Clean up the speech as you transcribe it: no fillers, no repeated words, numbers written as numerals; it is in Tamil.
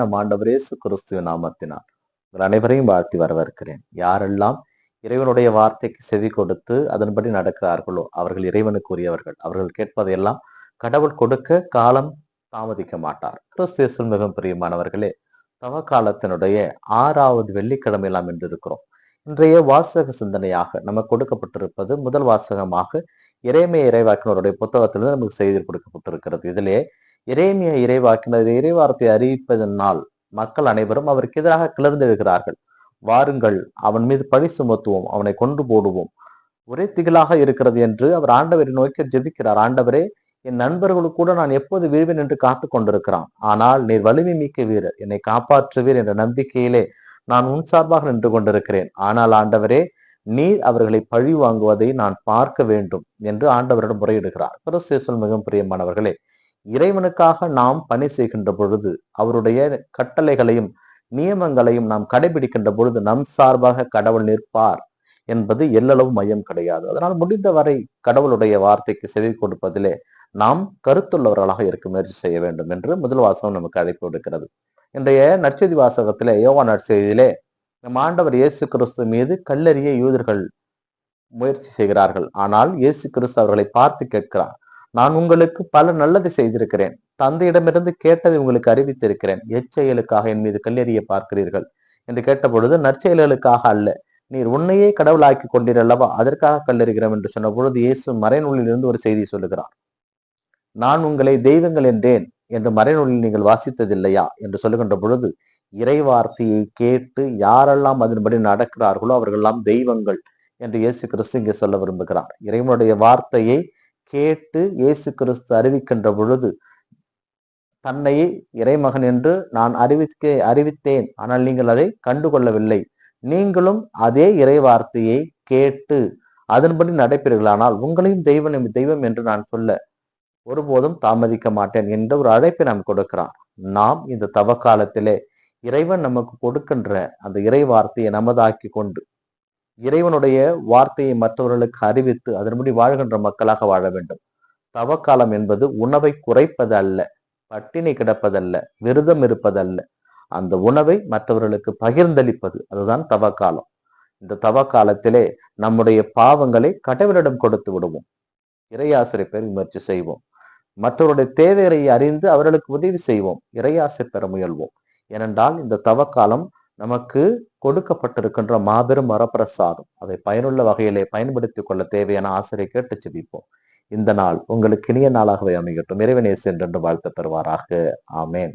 நம் ஆண்டவர் இயேசு கிறிஸ்துவின் நாமத்தினால் உங்கள் அனைவரையும் வாழ்த்தி வரவேற்கிறேன். யாரெல்லாம் இறைவனுடைய வார்த்தைக்கு செவி கொடுத்து அதன்படி நடக்கிறார்களோ அவர்கள் இறைவனுக்குரியவர்கள். அவர்கள் கேட்பதையெல்லாம் கடவுள் கொடுக்க காலம் தாமதிக்க மாட்டார். கிறிஸ்து இயேசுவில் மிகவும் பிரியமானவர்களே, தவ காலத்தினுடைய 6வது வெள்ளிக்கிழமை நாம் இன்று இருக்கிறோம். இன்றைய வாசக சிந்தனையாக நமக்கு கொடுக்கப்பட்டிருப்பது முதல் வாசகமாக எரேமியா இறைவாக்கினருடைய புத்தகத்திலிருந்து நமக்கு செய்தி கொடுக்கப்பட்டிருக்கிறது. இதிலே எரேமியா இறைவாக்கினர் இறைவார்த்தை அறிவிப்பதனால் மக்கள் அனைவரும் அவருக்கு எதிராக கிளர்ந்தெழுகிறார்கள். வாருங்கள், அவன் மீது பழி சுமத்துவோம், அவனை கொன்று போடுவோம். ஒரே திகிலாக இருக்கிறது என்று அவர் ஆண்டவரை நோக்கி ஜெபிக்கிறார். ஆண்டவரே, என் நண்பர்களுக்கு கூட நான் எப்போது வீழ்வேன் என்று காத்து கொண்டிருக்கிறான். ஆனால் நீர் வலிமை மிக்க வீரர், என்னை காப்பாற்றுவீர் என்ற நம்பிக்கையிலே நான் உன் சார்பாக நின்று கொண்டிருக்கிறேன். ஆனால் ஆண்டவரே, நீர் அவர்களை பழி வாங்குவதை நான் பார்க்க வேண்டும் என்று ஆண்டவரிடம் முறையிடுகிறார். கிறிஸ்து மிகவும் பிரியமானவர்களே, இறைவனுக்காக நாம் பணி செய்கின்ற பொழுது அவருடைய கட்டளைகளையும் நியமங்களையும் நாம் கடைபிடிக்கின்ற பொழுது நம் சார்பாக கடவுள் நிற்பார் என்பது எல்லளவு மையம் கிடையாது. அதனால் முடிந்தவரை கடவுளுடைய வார்த்தைக்கு செவி கொடுப்பதிலே நாம் கருத்துள்ளவர்களாக இருக்க முயற்சி செய்ய வேண்டும் என்று முதல் வாசகம் நமக்கு அழைப்பு விடுக்கிறது. இன்றைய நற்செய்தி வாசகத்திலே, யோவான் நற்செய்தியிலே, நம் ஆண்டவர் இயேசு கிறிஸ்து மீது கல்லெறிய யூதர்கள் முயற்சி செய்கிறார்கள். ஆனால் இயேசு கிறிஸ்து அவர்களை பார்த்து கேட்கிறார், நான் உங்களுக்கு பல நல்லதை செய்திருக்கிறேன், தந்தையிடமிருந்து கேட்டதை உங்களுக்கு அறிவித்திருக்கிறேன், எச்செயலுக்காக என் மீது கல்லெறிய பார்க்கிறீர்கள் என்று கேட்ட பொழுது, நற்செயல்களுக்காக அல்ல, நீர் உன்னையே கடவுளாக்கி கொண்டீர் அல்லவா, அதற்காக கல்லெறிகிறோம் என்று சொன்ன பொழுது இயேசு மறைநூலில் இருந்து ஒரு செய்தி சொல்லுகிறார். நான் உங்களை தெய்வங்கள் என்றேன் என்று மறைநூலில் நீங்கள் வாசித்ததில்லையா என்று சொல்லுகின்ற பொழுது, இறை வார்த்தையை கேட்டு யாரெல்லாம் அதன்படி நடக்கிறார்களோ அவர்களெல்லாம் தெய்வங்கள் என்று இயேசு கிறிஸ்து இங்கே சொல்ல விரும்புகிறார். இறைவனுடைய வார்த்தையை கேட்டு இயேசு கிறிஸ்து அறிவிக்கின்ற பொழுது, தன்னை இறைமகன் என்று நான் அறிவித்தேன், ஆனால் நீங்கள் அதை கண்டுகொள்ளவில்லை. நீங்களும் அதே இறை வார்த்தையை கேட்டு அதன்படி நடப்பீர்களானால் உங்களையும் தெய்வம் என்று நான் சொல்ல ஒருபோதும் தாமதிக்க மாட்டேன் என்ற ஒரு அழைப்பை நாம் கொடுக்கிறார். நாம் இந்த தவ காலத்திலே இறைவன் நமக்கு கொடுக்கின்ற அந்த இறை வார்த்தையை நமதாக்கி கொண்டு இறைவனுடைய வார்த்தையை மற்றவர்களுக்கு அறிவித்து அதன்படி வாழ்கின்ற மக்களாக வாழ வேண்டும். தவக்காலம் என்பது உணவை குறைப்பது அல்ல, பட்டினி கிடப்பதல்ல, விரதம் இருப்பதல்ல, அந்த உணவை மற்றவர்களுக்கு பகிர்ந்தளிப்பது, அதுதான் தவக்காலம். இந்த தவக்காலத்திலே நம்முடைய பாவங்களை கடவுளிடம் கொடுத்து விடுவோம், இறையாசிரை பெற முயற்சி செய்வோம், மற்றவருடைய தேவையை அறிந்து அவர்களுக்கு உதவி செய்வோம், இறையாசை பெற முயல்வோம். ஏனென்றால் இந்த தவக்காலம் நமக்கு கொடுக்கப்பட்டிருக்கின்ற மாபெரும் வரப்பிரசாதம். அதை பயனுள்ள வகையிலே பயன்படுத்திக் கொள்ள தேவையான ஆசிரியை கேட்டு ஜெபிப்போம். இந்த நாள் உங்களுக்கு இனிய நாளாகவே அமையட்டும். இறைவன் இயேசு என்றென்று வாழ்த்து பெறுவாராக. ஆமேன்.